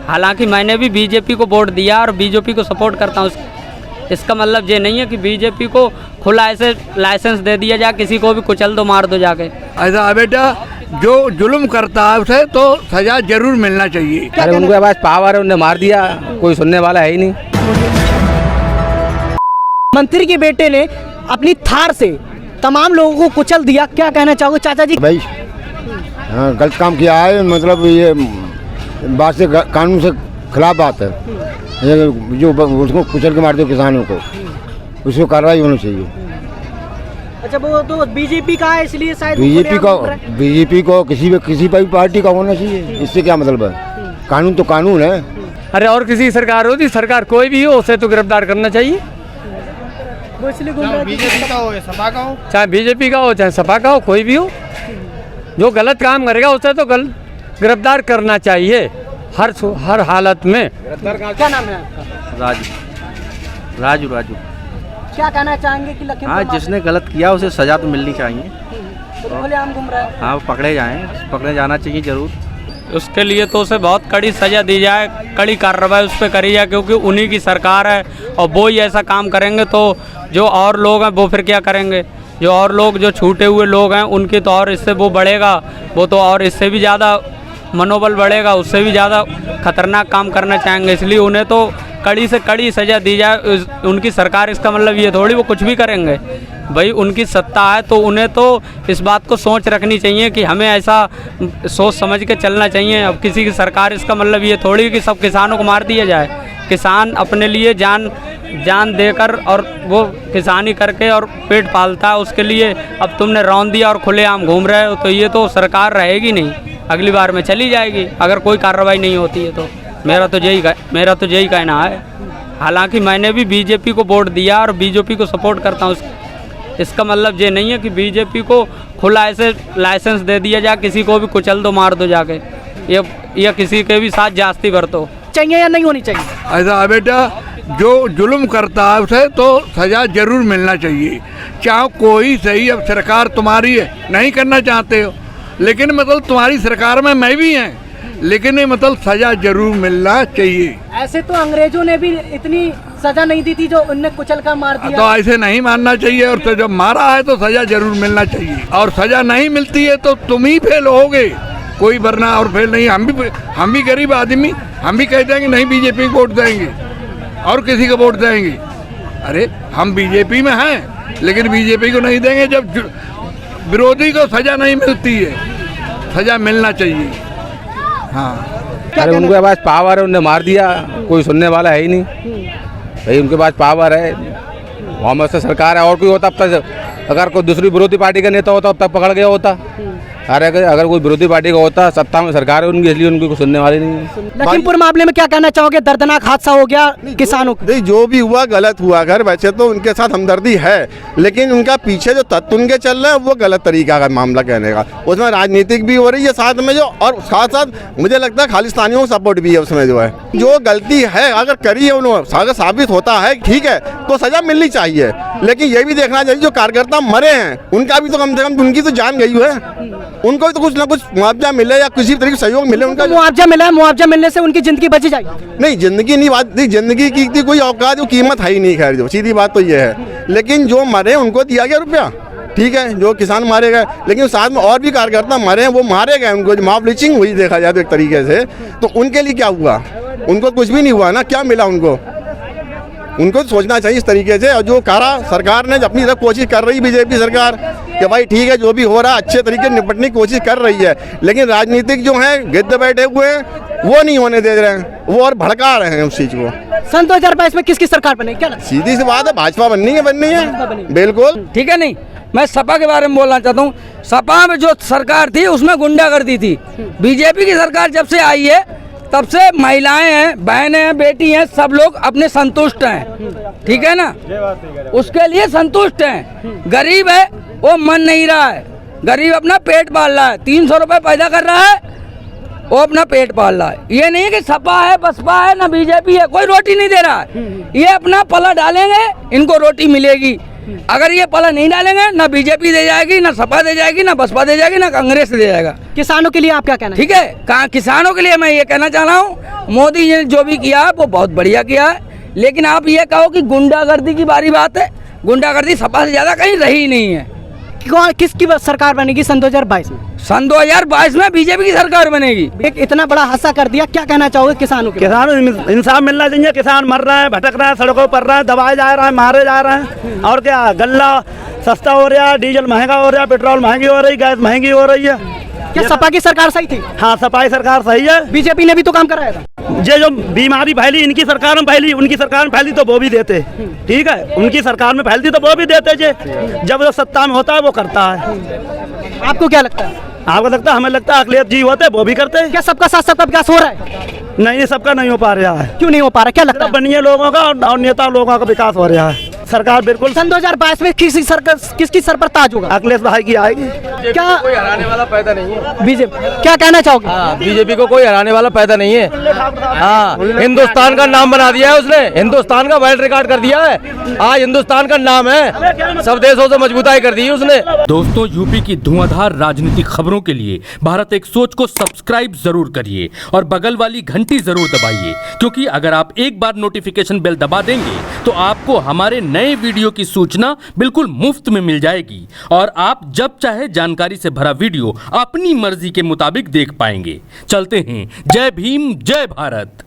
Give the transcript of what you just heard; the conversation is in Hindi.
हालांकि मैंने भी बीजेपी को वोट दिया और बीजेपी को सपोर्ट करता हूँ। इसका मतलब ये नहीं है कि बीजेपी को खुला ऐसे लाइसेंस दे दिया जाए, किसी को भी कुचल दो, मार दो जाके। ऐसा बेटा जो जुल्म करता है उसे तो सजा जरूर मिलना चाहिए। अरे उनके पास पावर है, उन्हें मार दिया, कोई सुनने वाला है ही नहीं। मंत्री के बेटे ने अपनी थार से तमाम लोगों को कुचल दिया, क्या कहना चाहोगे चाचा जी? भाई हाँ, गलत काम किया है, मतलब ये बात से कानून से खिलाफ बात है। जो उसको कुचल के मार दो किसानों को, उसको कार्रवाई होनी चाहिए। अच्छा, वो तो बीजेपी का है इसलिए शायद बीजेपी को किसी भी पार्टी का होना चाहिए, इससे क्या मतलब है? कानून तो कानून है। अरे और किसी सरकार होती, सरकार कोई भी हो उसे तो गिरफ्तार करना चाहिए, वो इसलिए बीजेपी का हो या सपा का हो, चाहे बीजेपी का हो चाहे सपा का हो, कोई भी हो जो गलत काम करेगा उसे तो गिरफ्तार करना चाहिए हर हालत में। क्या नाम है आपका? राजू। क्या कहना चाहेंगे कि लखीमपुर हाँ, जिसने गलत किया उसे सजा तो मिलनी चाहिए। तो खुलेआम घूम रहा है। हाँ, पकड़े जाना चाहिए जरूर। उसके लिए तो उसे बहुत कड़ी सज़ा दी जाए, कड़ी कार्रवाई उस पर करी जाए, क्योंकि उन्हीं की सरकार है और वो ही ऐसा काम करेंगे तो जो और लोग हैं वो फिर क्या करेंगे? जो और लोग जो छूटे हुए लोग हैं उनकी तो और इससे वो बढ़ेगा, वो तो और इससे भी ज़्यादा मनोबल बढ़ेगा, उससे भी ज़्यादा खतरनाक काम करना चाहेंगे। इसलिए उन्हें तो कड़ी से कड़ी सज़ा दी जाए। उनकी सरकार, इसका मतलब ये थोड़ी वो कुछ भी करेंगे। भाई उनकी सत्ता है तो उन्हें तो इस बात को सोच रखनी चाहिए कि हमें ऐसा सोच समझ के चलना चाहिए। अब किसी की सरकार, इसका मतलब ये थोड़ी कि सब किसानों को मार दिया जाए। किसान अपने लिए जान देकर और वो किसानी करके और पेट पालता है, उसके लिए अब तुमने रौंद दिया और खुलेआम घूम रहे हो, तो ये तो सरकार रहेगी नहीं, अगली बार में चली जाएगी अगर कोई कार्रवाई नहीं होती है तो। मेरा तो यही कहना है। हालांकि मैंने भी बीजेपी को वोट दिया और बीजेपी को सपोर्ट करता हूँ। इसका मतलब ये नहीं है कि बीजेपी को खुला ऐसे लाइसेंस दे दिया जाए, किसी को भी कुचल दो, मार दो जाके, या किसी के भी साथ जास्ती बरतो। चाहिए या नहीं होनी चाहिए? ऐसा बेटा जो जुल्म करता है उसे तो सजा जरूर मिलना चाहिए, चाहे कोई सही। अब सरकार तुम्हारी है, नहीं करना चाहते हो, लेकिन मतलब तुम्हारी सरकार में मैं भी हैं, लेकिन मतलब सजा जरूर मिलना चाहिए। ऐसे तो अंग्रेजों ने भी इतनी सजा नहीं दी थी जो उनने कुचल कर मार दिया। तो ऐसे नहीं मारना चाहिए, और तो जब मारा है तो सजा जरूर मिलना चाहिए। और सजा नहीं मिलती है तो तुम ही फेल होगे, कोई वरना और फेल नहीं। हम भी गरीब आदमी, हम भी कह देंगे नहीं बीजेपी को वोट देंगे और किसी को वोट देंगे। अरे हम बीजेपी में हैं, लेकिन बीजेपी को नहीं देंगे जब विरोधी को सजा नहीं मिलती है। सजा मिलना चाहिए। हाँ, अरे उनके पास पावर है, उन्हें मार दिया, कोई सुनने वाला है ही नहीं। भाई उनके पास पावर है, वहाँ से सरकार है, और कोई होता अब तक, अगर कोई दूसरी विरोधी पार्टी का नेता होता अब तक पकड़ गया होता। अरे अगर कोई विरोधी पार्टी का होता, सत्ता में सरकार है उनकी, इसलिए उनको सुनने वाले नहीं है। लखीमपुर मामले में क्या कहना चाहोगे? दर्दनाक हादसा हो गया किसानों को। नहीं, जो भी हुआ गलत हुआ। घर वैसे तो उनके साथ हमदर्दी है, लेकिन उनका पीछे जो तत्व उनके चल रहे हैं वो गलत तरीका का मामला कहने का। उसमें राजनीतिक भी हो रही है साथ में, जो और साथ साथ मुझे लगता है खालिस्तानियों को सपोर्ट भी है उसमें। जो है जो गलती है अगर करी है उन्होंने, अगर साबित होता है ठीक है तो सजा मिलनी चाहिए। लेकिन ये भी देखना चाहिए जो कार्यकर्ता मरे हैं उनका भी तो कम से कम, उनकी तो जान गई है, उनको भी तो कुछ ना कुछ मुआवजा मिले या किसी तरीके से सहयोग मिले। उनका मुआवजा मिला है, मुआवजा मिलने से उनकी जिंदगी बच जाएगी। नहीं, जिंदगी नहीं, बात नहीं, जिंदगी की कोई औकात जो कीमत है ही नहीं। खैर जो सीधी बात तो ये है, लेकिन जो मरे उनको दिया गया रुपया, ठीक है। जो किसान मारे गए, लेकिन साथ में और भी कार्यकर्ता मरे हैं, वो मारे गए, उनको मॉब लिंचिंग हुई देखा जाए तो एक तरीके से। तो उनके लिए क्या हुआ? उनको कुछ भी नहीं हुआ ना, क्या मिला उनको? उनको सोचना चाहिए इस तरीके से। और जो करा सरकार ने अपनी तरफ कोशिश कर रही बीजेपी सरकार कि भाई ठीक है जो भी हो रहा है अच्छे तरीके से निपटने की कोशिश कर रही है, लेकिन राजनीतिक जो है गिद्ध बैठे हुए हैं वो नहीं होने दे रहे हैं, वो और भड़का रहे हैं उस चीज को। सन 2022 में किसकी सरकार बनेगी? क्या सीधी सी बात है, भाजपा बननी है बिल्कुल। ठीक है। नहीं, मैं सपा के बारे में बोलना चाहता हूँ। सपा में जो सरकार थी उसमें गुंडागर्दी थी। बीजेपी की सरकार जब से आई है तब से महिलाएं हैं, बहनें हैं, बेटी हैं, सब लोग अपने संतुष्ट हैं। ठीक है ना, उसके लिए संतुष्ट हैं। गरीब है वो मन नहीं रहा है, गरीब अपना पेट पाल रहा है, 300 रुपए पैदा कर रहा है, वो अपना पेट पाल रहा है। ये नहीं कि सपा है, बसपा है, ना बीजेपी है, कोई रोटी नहीं दे रहा है। ये अपना पला डालेंगे, इनको रोटी मिलेगी। अगर ये पला नहीं डालेंगे, ना बीजेपी दे जाएगी, ना सपा दे जाएगी, ना बसपा दे जाएगी, ना कांग्रेस दे जाएगा। किसानों के लिए आप क्या कहना ठीक है, किसानों के लिए मैं ये कहना चाह रहा हूँ, मोदी जी ने जो भी किया वो बहुत बढ़िया किया है, लेकिन आप ये कहो कि गुंडागर्दी की बारी बात है, गुंडागर्दी सपा से ज्यादा कहीं रही नहीं है। किसकी सरकार बनेगी सन 2022 में? सन 2022 में बीजेपी की सरकार बनेगी। एक इतना बड़ा हादसा कर दिया, क्या कहना चाहोगे किसानों के? किसानों इंसाफ मिलना चाहिए। किसान मर रहा है, भटक रहा है, सड़कों पर रहा है, दबाए जा रहा है, मारे जा रहे हैं। और क्या, गल्ला सस्ता हो रहा है, डीजल महंगा हो रहा है, पेट्रोल महंगी हो रही, गैस महंगी हो रही है। क्या सपा की सरकार सही थी? हाँ, सपा सरकार सही है। बीजेपी ने भी तो काम कराया था। ये जो बीमारी फैली इनकी सरकार में फैली, उनकी सरकार में फैली तो वो भी देते। ठीक है, उनकी सरकार में फैलती तो वो भी देते। जब वो सत्ता में होता है वो करता है। आपको क्या लगता है? आपको लगता है? हमें लगता है अखिलेश जी होते वो भी करते। क्या सबका साथ सबका विकास हो रहा है? नहीं, ये सबका नहीं हो पा रहा है। क्यों नहीं हो पा रहा, क्या लगता है? बनिए लोगों का और नेता लोगों का विकास हो रहा है। सरकार बिल्कुल सन 2022 में किसकी सर पर ताज होगा? अखिलेश भाई की आएगी। क्या कोई हराने वाला पैदा नहीं है। बीजेपी क्या कहना चाहोगे? बीजेपी को कोई हराने वाला पैदा नहीं है। हाँ, हिंदुस्तान का नाम बना दिया है उसने, हिंदुस्तान का वर्ल्ड रिकॉर्ड कर दिया है। आज हिंदुस्तान का नाम है, सब देशों से मजबूताई कर दी है उसने। दोस्तों, यूपी की धुआंधार राजनीतिक खबरों के लिए भारत एक सोच को सब्सक्राइब जरूर करिए और बगल वाली घंटी जरूर दबाइए, क्योंकि अगर आप एक बार नोटिफिकेशन बेल दबा देंगे तो आपको हमारे नए वीडियो की सूचना बिल्कुल मुफ्त में मिल जाएगी और आप जब चाहे जानकारी से भरा वीडियो अपनी मर्जी के मुताबिक देख पाएंगे। चलते हैं, जय भीम, जय भारत।